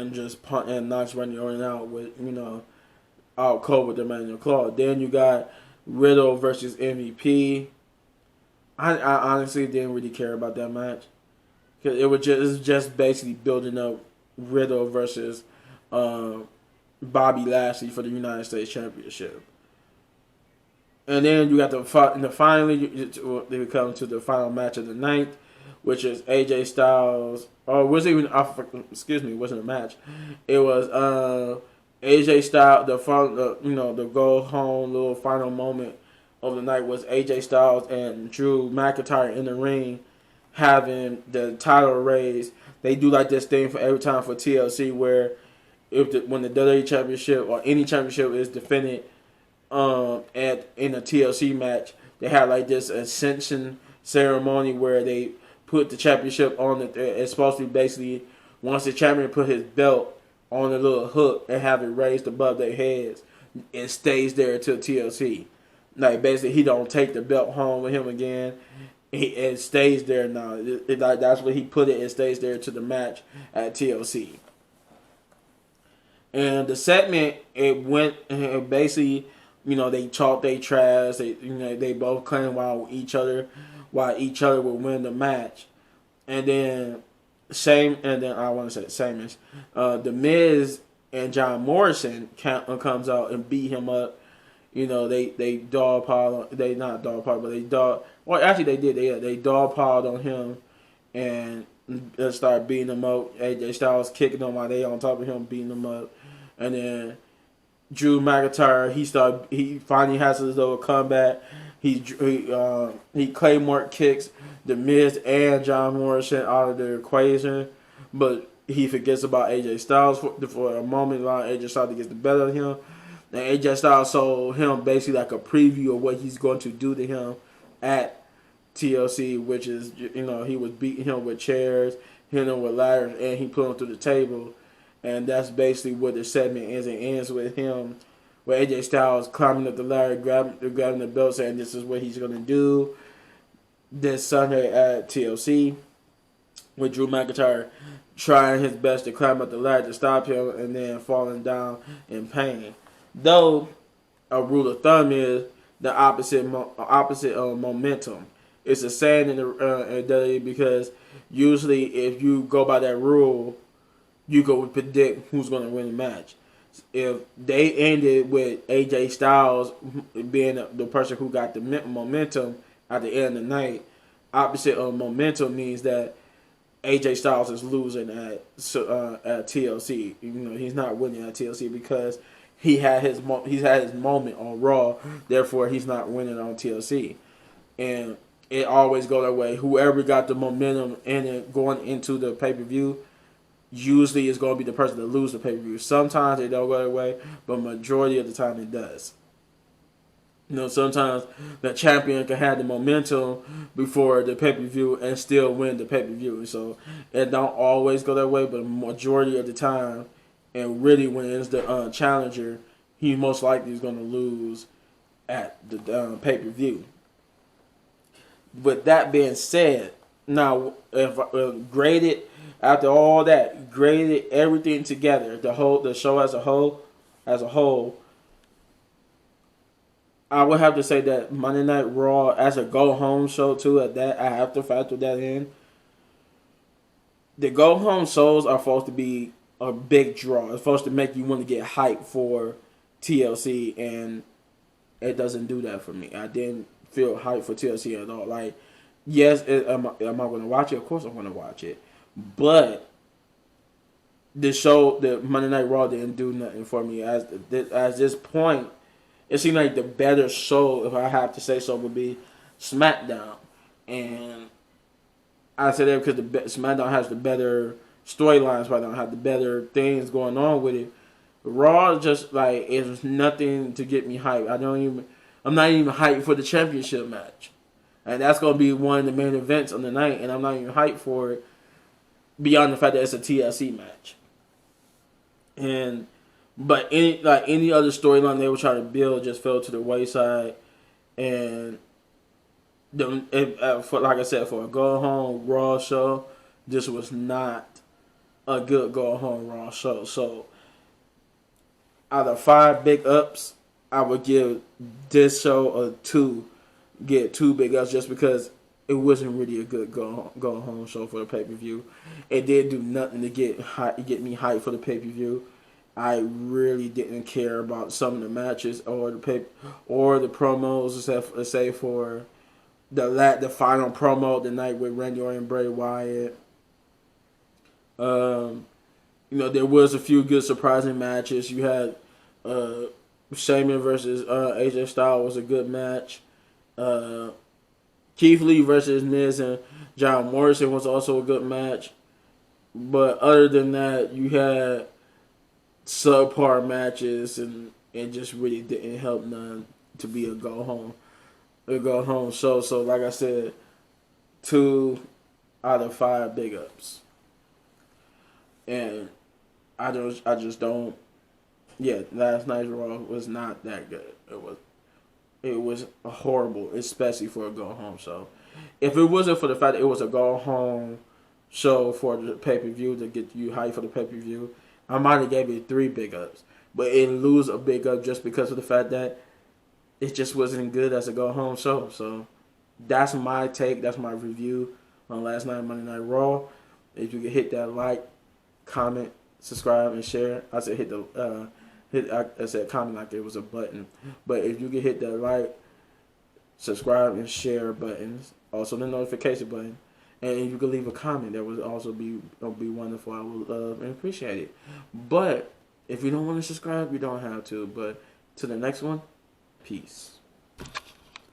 and just punt and knocks Randy Orton out with out cold with the manual claw. Then you got Riddle versus MVP. I honestly didn't really care about that match because it's just basically building up Riddle versus Bobby Lashley for the United States Championship. And then you got finally they come to the final match of the night, which is AJ Styles. Or was it even? Excuse me, it wasn't a match. It was AJ Styles. The go home little final moment of the night was AJ Styles and Drew McIntyre in the ring having the title raised. They do like this thing for every time for TLC where when the WWE Championship or any championship is defended in a TLC match, they have like this ascension ceremony where they put the championship on it's supposed to be basically once the champion put his belt on a little hook and have it raised above their heads, it stays there until TLC. Like basically he don't take the belt home with him again. It stays there now. That's where he put it. It stays there to the match at TLC. And the segment it basically they talk they trash. They both claim while each other will win the match. And then I want to say Sheamus, the Miz and John Morrison comes out and beat him up. They dog piled. They not dog piled, but they dog. Well, actually they did. They dog piled on him and started beating him up. AJ Styles kicking him while they on top of him beating him up, and then Drew McIntyre, he finally has his little comeback. He Claymore kicks the Miz and John Morrison out of the equation, but he forgets about AJ Styles for a moment. AJ Styles gets the better of him, and AJ Styles showed him basically like a preview of what he's going to do to him at TLC, which is he was beating him with chairs, hitting him with ladders, and he put him through the table. And that's basically what the segment is. It ends with him, with AJ Styles climbing up the ladder, grabbing the belt, saying this is what he's going to do this Sunday at TLC, with Drew McIntyre trying his best to climb up the ladder to stop him and then falling down in pain. Though, a rule of thumb is the opposite of momentum. It's a saying in the WWE because usually if you go by that rule, you go predict who's going to win the match. If they ended with AJ Styles being the person who got the momentum at the end of the night, opposite of momentum means that AJ Styles is losing at TLC. He's not winning at TLC because he's had his moment on Raw. Therefore, he's not winning on TLC. And it always goes that way. Whoever got the momentum in it going into the pay-per-view usually is going to be the person that loses the pay-per-view. Sometimes it don't go that way, but majority of the time it does. Sometimes the champion can have the momentum before the pay-per-view and still win the pay-per-view. So it don't always go that way, but majority of the time, and really when it's the challenger, he most likely is going to lose at the pay-per-view. With that being said, now if graded after all that, graded everything together, the show as a whole, I would have to say that Monday Night Raw as a go home show too. At that, I have to factor that in. The go home shows are supposed to be a big draw. It's supposed to make you want to get hyped for TLC, and it doesn't do that for me. I didn't feel hyped for TLC at all. Like, yes, am I going to watch it? Of course I'm going to watch it. But the Monday Night Raw didn't do nothing for me. As this point, it seemed like the better show, if I have to say so, would be SmackDown. And I say that because SmackDown has the better storylines, SmackDown has the better things going on with it. Raw just like it's nothing to get me hyped. I'm not even hyped for the championship match, and that's gonna be one of the main events on the night, and I'm not even hyped for it. Beyond the fact that it's a TLC match, but any other storyline they were trying to build just fell to the wayside, and like I said, for a go home Raw show, this was not a good go home Raw show. So out of 5 big ups, I would give this show a 2. Get 2 big ups just because it wasn't really a good go home show for the pay per view. It did do nothing to get me hyped for the pay per view. I really didn't care about some of the matches or the promos, except let's say for the final promo the night with Randy Orton and Bray Wyatt. Um, there was a few good surprising matches. You had uh, Sheamus versus AJ Styles was a good match. Uh, Keith Lee versus Miz and John Morrison was also a good match. But other than that, you had subpar matches and it just really didn't help none to be a go home show. So like I said, 2 out of 5 big ups. And I just don't. Yeah, last night's Raw was not that good. It was horrible, especially for a go home show. If it wasn't for the fact that it was a go home show for the pay per view to get you hyped for the pay per view, I might have gave it 3 big ups. But it lose a big up just because of the fact that it just wasn't good as a go home show. So that's my take. That's my review on last night Monday Night Raw. If you could hit that like, comment, subscribe, and share. I said hit the I said comment like it was a button. But if you could hit that like, subscribe, and share buttons, also the notification button, and if you could leave a comment, that would also be wonderful. I would love and appreciate it. But if you don't want to subscribe, you don't have to. But to the next one, peace.